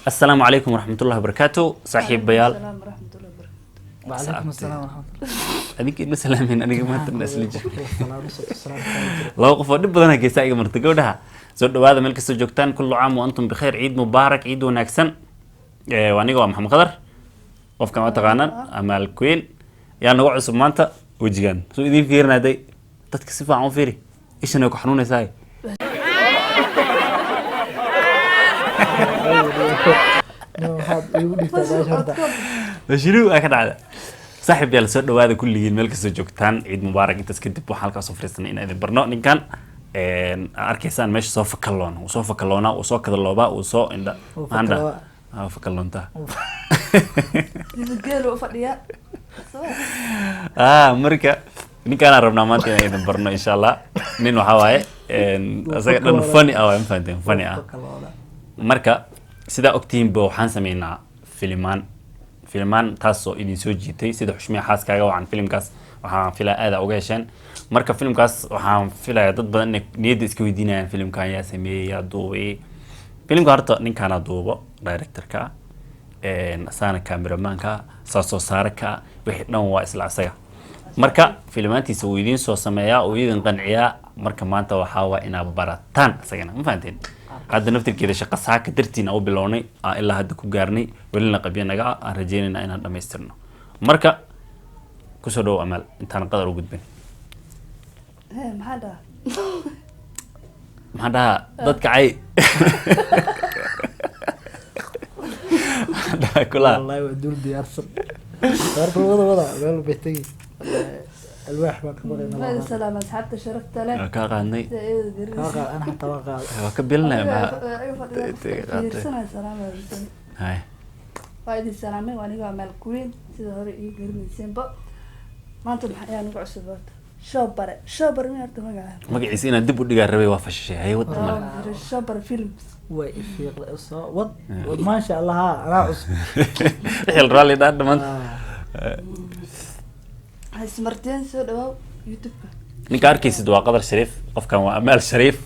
السلام عليكم ورحمة الله وبركاته صاحب بيال. السلام ورحمة الله وبركاته. وعليكم السلام ورحمة الله. أديك إنه سلامين أنا كمان تنسلج. لو قفوا بدنا كيساء مرتقو ده. زود هذا ملك السجوكتان كل عام وأنتم بخير عيد مبارك عيد ونكسن. وأنا جوا محمد خضر. وف كما تغانن أمال كوين. يعني نوع سمانتا وجيان. سو إذا فيرنا دي تتكسف عن فيري. إيش أنا كحنون ساي. شنو أكيد على صاحب يلا سود هذا كل يوم ملك السجوكتان عيد مبارك أنت سكتب وحالك صفر سنين إذا برنامج كان أركيسان مش صوف كلون وصوف كلونا وصوف كذا اللوبا وصو إن عندنا فكلونتا يقولوا فديا مركا ini kan arabna maanta inay barno insha Allah nin waxa waaye asaga dhan funny ah waan fahanteen funny ah marka sida ogtiin boo waxaan sameynaa filmaan taasoo idin soo jiitay sida xushmiya xaaskaaga waxaan filmkaas waxaan filaa aad uga hesheen marka filmkaas waxaan filayaa dad badan inay niyadda iska weydiinayaan filmkan yaa sameeyay yaa duubay filmka horta ninkaan duubo directorka asana cameramanka soo saarka wixii dhan waa isla asaga marka filmaantiisa uu idin soo sameeyaa oo idin qanciyaa marka maanta waxa waa inaad barataan asagana ma fahanteen hadda naftirkeeda shaqo saaka dartiina u bilownay ilaa hadda ku gaarnay welina qabyanaga aan rajeynayna inaan dhameystirno marka ku soo dhaw amal intaan qadar u gudbin maxaa dadka cay kula والله ودول ديارسن صار وضع قالوا بيتي الواح ما كبر ما السلام أصحابته شرفت له كاغاني انا حتى وقال كبلنا مع سنة سلام هاي وايد السلامة وأنا جوا مالكوين سيدا هوري يقولون سيمبا ما أنتم يعني نقول عصبات شابر مين أنتم قاعد magaciisa dib u dhigaa rabay waa fashay hay wad شابر فيلم ويفيق ود ما شاء الله انا عصب xil rally dad man هاي سمرتين سو يوتيوب ninka arkaysid waa qadar shariif qofkan waa amaal shariif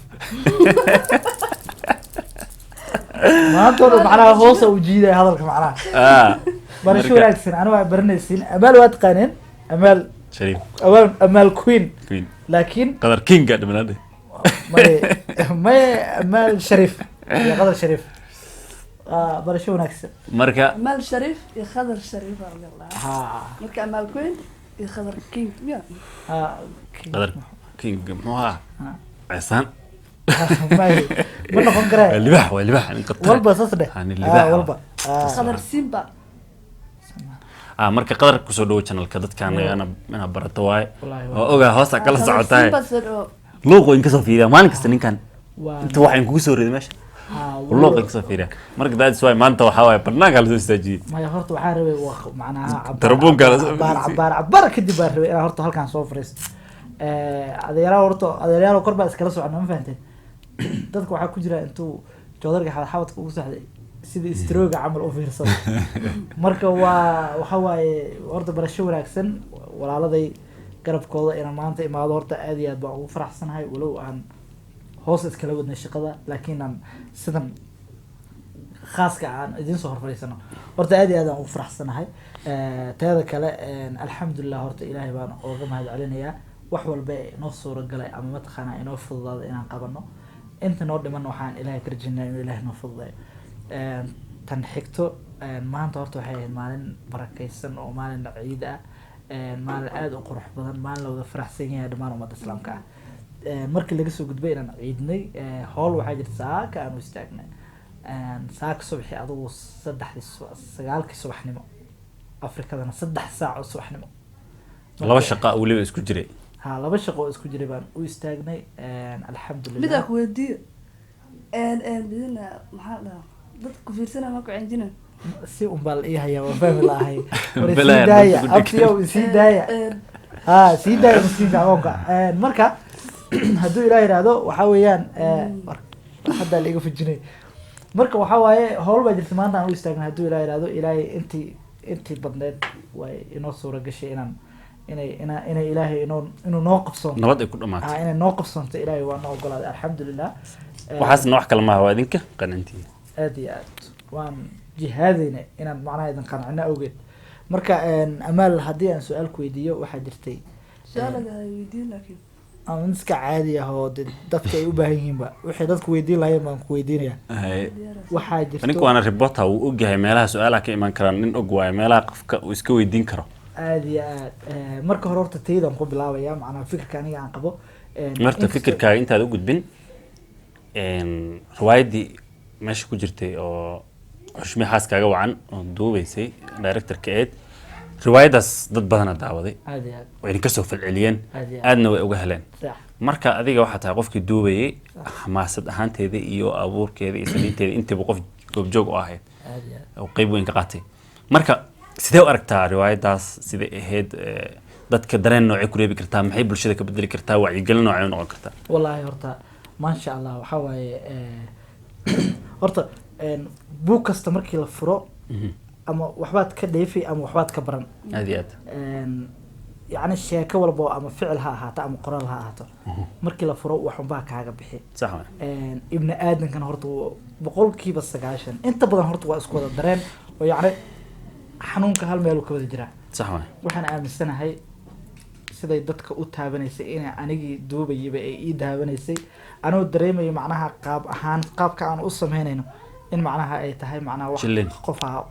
ما تقول معناها هوسه وجيده هذاك معناها برشو راكسن انا برنيسين امال واد قانين امال شريف امال كوين لكن قدر كينج قد من هذا ما امال شريف يا قدر شريف برشو راكسن مركا مال شريف يخضر شريف والله مركا مال كوين يخضر كينج يا قدر كينج مو ها عصام ما نكون قراء اللباح واللباح نقطع والبا صصده اللباح والبا خضر سيمبا marka qadar ku soo dhaw channelka dadkaan ana barato waay oo oga hoosta kala socotaay luuqo in ka soo fiiriya maalin kasta ninkan inta waxaan kugu soo reeday meesha luuqo in ka soo fiiriya marka daad soo maanta waxa waay barnaamij la soo istaajiyay ma horta waxaa rabay macnaha tarbuunka cabar kadib baa rabay inaan horta halkaan soo fariisto adeerayaal kor baa iskala socon ma fahanteen dadka waxaa ku jira intuu joodarka xabadka ugu saxday sida istirooga camal u fiirsado marka waxa waaye horta barasho wanaagsan walaaladay garabkooda inaan maanta imaado horta aad iyo aad baan ugu faraxsanahay walow aan hoos iskala wadnay shaqada laakiin aan sidan khaaska aan idin soo horfariisano horta aad iyo aad aan ugu faraxsanahay teeda kale alxamdulillah horta ilaahay baan uga mahad celinayaa wax walba inoo suura galay ama mataqaanaa inoo fududaada inaan qabano inta noo dhiman waxaan ilaahay ka rajaynayaa inuu ilaahay noo fududeeyo tan xigto maanta horta waxay ahayd maalin barakaysan oo maalin ciid ah maalin aad u qurux badan maalin la wada faraxsan yahay dhammaan ummadda islaamka ah markii laga soo gudbay inaan ciidnay howl waxaa jirta saaka aan u istaagnay saaka subaxii adigu 9:00 subaxnimo afrikadana 3 saac oo subaxnimo laba shaqo waliba isku jiray laba shaqo isku jiray baan u istaagnay alxamdulillah midaa ku weydiiyo bidina maxaa dhahaa dadku fiirsana ma ku cinjina si bal ii haya waan fahmi lahay warisidaya abtiyo sidaya sidaya miskiinka agoonka marka hadduu ilaahay yiraahdo waxa weeyaan hadda la iga fujinay marka waxa waaye howl baa jirta maanta aan u istaagnay hadduu ilaahay yiraahdo ilaahay intii badneed way inoo suura gashay inay ilaahay inuu noo qabsoon nabad ay ku dhamaatay inay noo qabsoonto ilaahay waa noo ogolaaday alxamdulillah waxaasna wax kale ma aha waa idinka qanintii aad iyo aad waan jihaadayna inaan macnaha idin qancino awgeed marka amaal haddii aan su-aal ku weydiiyo waxaa jirtay su-aalaga ay weydiin laakiin ama mid iska caadi ah oo dadka ay u baahan yihiinba waxay dadku weydiin lahayen baan ku weydiinaya waxaa jirto ninka waana reporter uu ogyahay meelaha su-aalaha ka iman karaan nin og waayo meelaha qofka uu iska weydiin karo aada iyo aad marka hore horta taydan ku bilaabaya macnaha fikirka aniga aan qabo marta fikirkaaga intaad u gudbin riwaayadii meesha ku jirtay oo xushmi xaaskaaga wacan oo duubaysay directorka eed riwaayadaas dad badana daawaday aada iyo aad wayna kasoo falceliyeen aada iyo aad aadna way uga heleen sax marka adiga waxaa tahay qofkii duubayay xamaasad ahaanteeda iyo abuurkeeda iyo saliinteeda intiiba qof goobjoog u ahayd aada iyo aad oo qeyb weyn ka qaatay marka sidee u aragtaa riwaayadaas siday ahayd dadka dareen noocay ku reebi kartaa maxay bulshada ka bedeli kartaa wacyigelin noocay u noqon kartaa wallaahi horta maasha allah waxaa waaye horta buug kasta markii la furo ama waxbaad ka dheefi ama waxbaad ka baran aad iyo aad yacni sheeko walbo ama ficil ha ahaato ama qoraal ha ahaato markii la furo waxunbaa kaaga bixi sax waay ibni aadankan horta 90% inta badan horta waa isku wada dareen oo yacni xanuunka hal meel uu ka wada jiraa sax waay waxaan aaminsanahay siday dadka u taabanaysay inay anigii duubayaba ay ii daawanaysay anoo dareemayo macnaha qaab ahaan qaabka aan u sameynayno in macnaha ay tahay macnaha wax Jilin.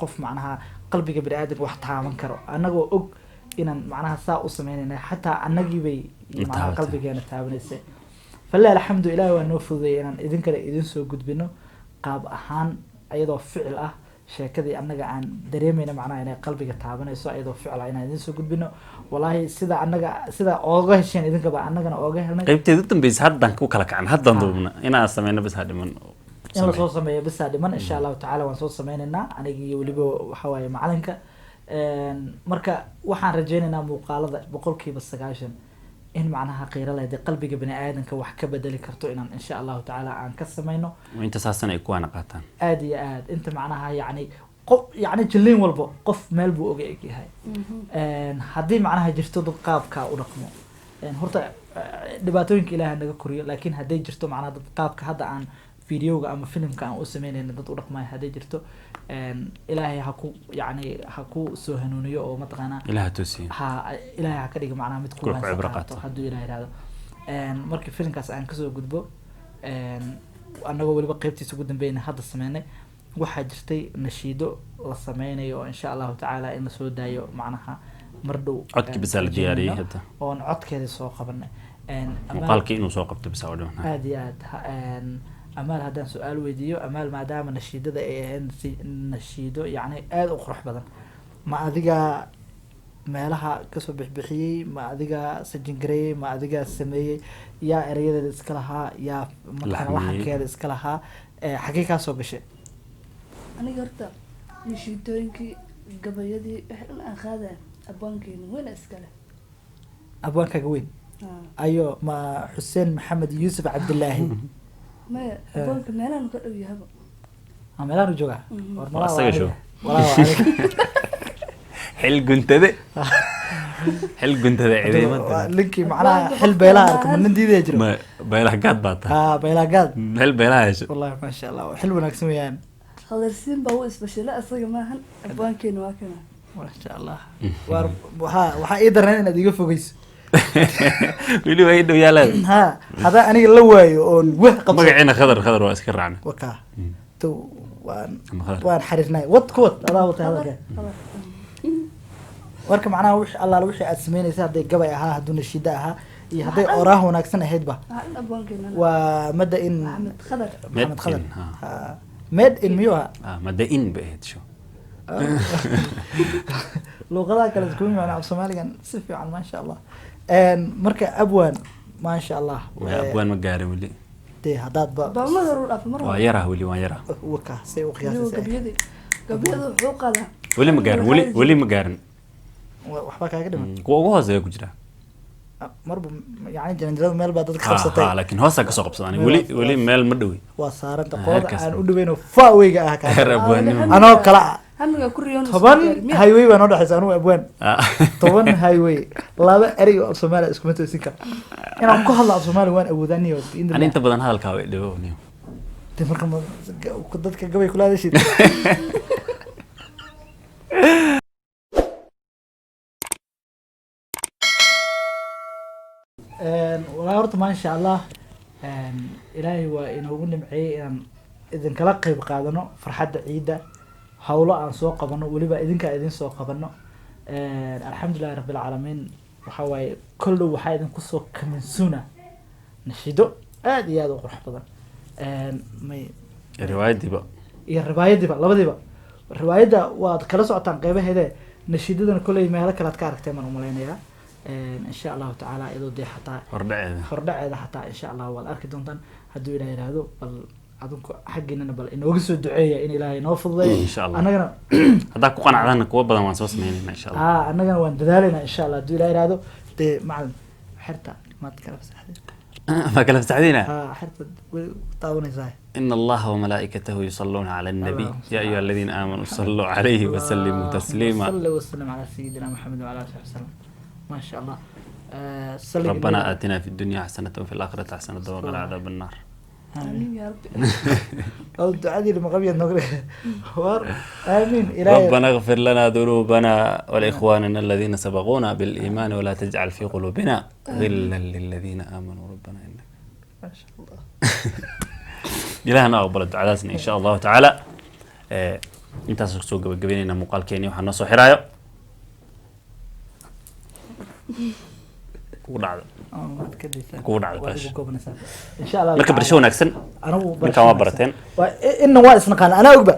qof macnaha qalbiga bini aadamka wax taaban karo anagoo og inaan macnaha saa u sameynayna xataa anagii bay macnaha taabatay. qalbigeena taabanaysay falilah alxamdu ilaahi waa noo fududeeyay inaan idinkale idin soo gudbino qaab ahaan ayadoo ficil ah sheekadii annaga aan dareemayna macnaha inay qalbiga taabanayso ayadoo ficil ah inaan idin soo gudbino walaahi sida ooga hesheen idinkaba annagana ooga helnay qaybteeda u dambaysa haddaan ku kala kacan haddaan duubna inaan sameyno bas ha dhiman in lasoo sameeyo bisaa dhiman insha allahu tacaala waan soo sameynaynaa aniga iyo weliba waxa waaye macalinka marka waxaan rajeynaynaa muuqaalada 90% in macnaha qiiro leh qalbiga bini aadanka wax ka bedeli karto inaan insha allahu tacaala aan ka sameyno inta saasan ay kuwaana qaataan aada iyo aad inta macnaha yacni qof yacni jilliin walbo qof meel buu oga eg yahay haddii macnaha jirto dad qaabkaa u dhaqmo horta dhibaatooyinka ilaaha naga koriyo laakiin hadday jirto macnaha dad qaabka hadda aan videoga ama filimka aan u sameynayna dad u dhaqmaya hadday jirto ilaahay ha ku soo hanuuniyo oo mataqaanaa ilaha toosiyo ilaahay ha ka dhiga macnaha mid ku Kuwa ku cibro qaato qaato. hadduu ilaah yidhahdo markii filimkaas aan kasoo gudbo annagoo weliba qeybtiisa ugu dambeyna hadda sameynay waxaa jirtay nashiido la sameynayo oo insha allahu tacaala in lasoo daayo macnaha mar dhow codkii bisaa la diyaariyey hadda oon codkeeda soo qabanay muuqaalkii inuu soo qabto bisaa u dhiman aada iyo aad amaal haddaan su-aal weydiiyo amaal maadaama nashiidada ay ahayd nashiido yacni aada u qurux badan ma adiga meelaha kasoo bixbixiyey ma adiga sajingareeyey ma adiga sameeyey yaa erayadeeda iska lahaa yaa mataqaana Laxmiyey. laxankeeda iska lahaa xaggee kaa soo gashay aniga horta nashiitooyinkii gabayadii wixii dhan aan qaadaya abwaankeena weyna iskale abwaankaaga weyn ayo ma xuseen maxamed yuusuf cabdilaahi maya abwaanka meelahan ka dhow yahaba meelaanu joogaa Mhm. War Waa malaa asaga waa show. aniga. Walaa waa aniga. xil guntade xil guntade Waa ciidamada ninkii macnaha xil beelaha arka ma nin diidaya jiro ma beelaha gaad baa tahay haa beelaagaad xil beelaha hesho wallahi maasha allah xil wanaagsan weeyaan hadarsiin baa u isbashila asaga maahan abwaankeena waa kana maasha allah waar waxaa ii darneen inaad iga fogeyso weli waa ii dhow yaalaad ha hadaa aniga la waayo oon weh qabso magaciina khadar waa iska raacna wakaa to waan Ama khadar. waan xariirnay wad ku wad adaa watay hadalka marka macnaha wixii allaala wixii aad sameynaysa hadday gabay ahaa hadduu nashiida ahaa iyo hadday oraah wanaagsan ahaydba waxaa dhan abwaankeena waa mada in maxamed khadar maxamed khadar Made in, ha. Ha. made in miyuu ahaa madain bay ahayd show luuqadaha kale iskugu macna af soomaaligan si fiican maasha allah marka abwan maasha allah abwaan ma gaarin weli dee haddaadba baamada horu dhaaf mar waa yaraa weli waan yaraa waka say u waliba qiyaasaysa gabiyadii gabiyada wuxuu qadaa weli ma gaarin weli ma gaarin waxbaa kaaga dhiman kuwa ugu hooseeya ku jira marba yani jaranjarada meel baa dadka ha qabsatay laakiin hoosaa kasoo qabsadaan weli meel ma dhowi waa saaranta Ah, qolada halkaas. aan u dhaweyno faaweyga ah heer kaa abwaannimo anoo kala ah hamiga ku riyoon 10 highway baa noo dhexaysa anugu abwaan 10 highway laba erey oo af soomaaliya iskuma toosin kara inaan ku hadlo af soomaaliya waan awoodaniyo ani inta badan hadalkaa way dhibo niyo de marka dadka gabay kula hadashid walaa horta maasha allah ilaahay waa inoogu nimceeyey inaan idinkala qeyb qaadano farxadda ciidda hawlo aan soo qabano weliba idinkaa idin soo qabano alxamdulillahi rabbilcaalamiin waxa waaye koldhow waxaa idinku soo kaminsuuna nashido aad iyo aad u qurux badan may riwaayadiiba iyo riwaayadiiba labadiiba riwaayadda waad kala socotaan qeybaheede nashiidadana kolley meelo kale ad ka aragteen baan umalaynayaa insha allahu tacaala iyadoo dee xataa hordhaceeda xataa insha allah waad arki doontaan hadduu ilaah yidhaahdo bal adinku xaggiinana bal inooga soo duceeya in ilaahay noo fududeeyo insha allah annagana haddaa ku qanacdana kuwa badan waan soo sameynayna insha allah annagana waan dadaalaynaa insha allah hadduu ilaah yidhaahdo dee macalin xerta maad kala fasaxday ما كلام سعدينا حرت طاونيساي إن الله وملائكته يصلون على النبي يا أيها الذين آمنوا صلوا عليه وسلموا تسليما صلى وسلم على سيدنا محمد وعلى آله وسلم ما شاء الله ربنا آتنا في الدنيا حسنة وفي الآخرة حسنة وقنا عذاب النار آمين يا رب أو الدعاء دي لمغبية النقرة آمين ربنا اغفر لنا ذنوبنا ولإخواننا الذين سبقونا بالإيمان ولا تجعل في قلوبنا غلا للذين آمنوا ربنا إنك ما شاء الله إلهنا أقبل الدعاء إن شاء الله تعالى انت سوق قبلنا مقال كيني وحنا صو حرايو ودعد كودعد باش إن شاء الله marka barasho wanaagsan marka waa barateen inna waa isnaqaan ana ogba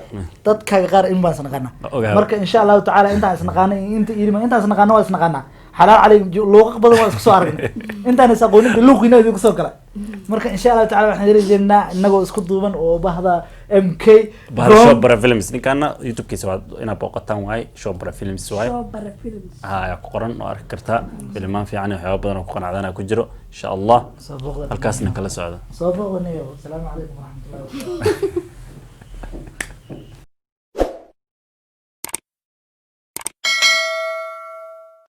dadka qaar in baan isnaqaana marka insha Allah ta'ala inta isnaqaana inta iirima inta isnaqaana waa isnaqaana xalaal calay luuq badan waa isku soo aragnay intaan isaqoonin luuqina idinku soo kala marka insha Allah ta'ala waxaan rajaynaynaa inagoo isku duuban oo bahda MK Showbara Films ninkana YouTube kiisa waa ina booqataan waay Showbara Films waay Showbara Films ya ku qoran oo arki kartaa filmaan fiican iyo waxyaabo badan oo ku qanacdana ku jiro insha Allah halkaasna kala socda soo booqanayo salaamu calaykum wa rahmatullahi wa barakatuh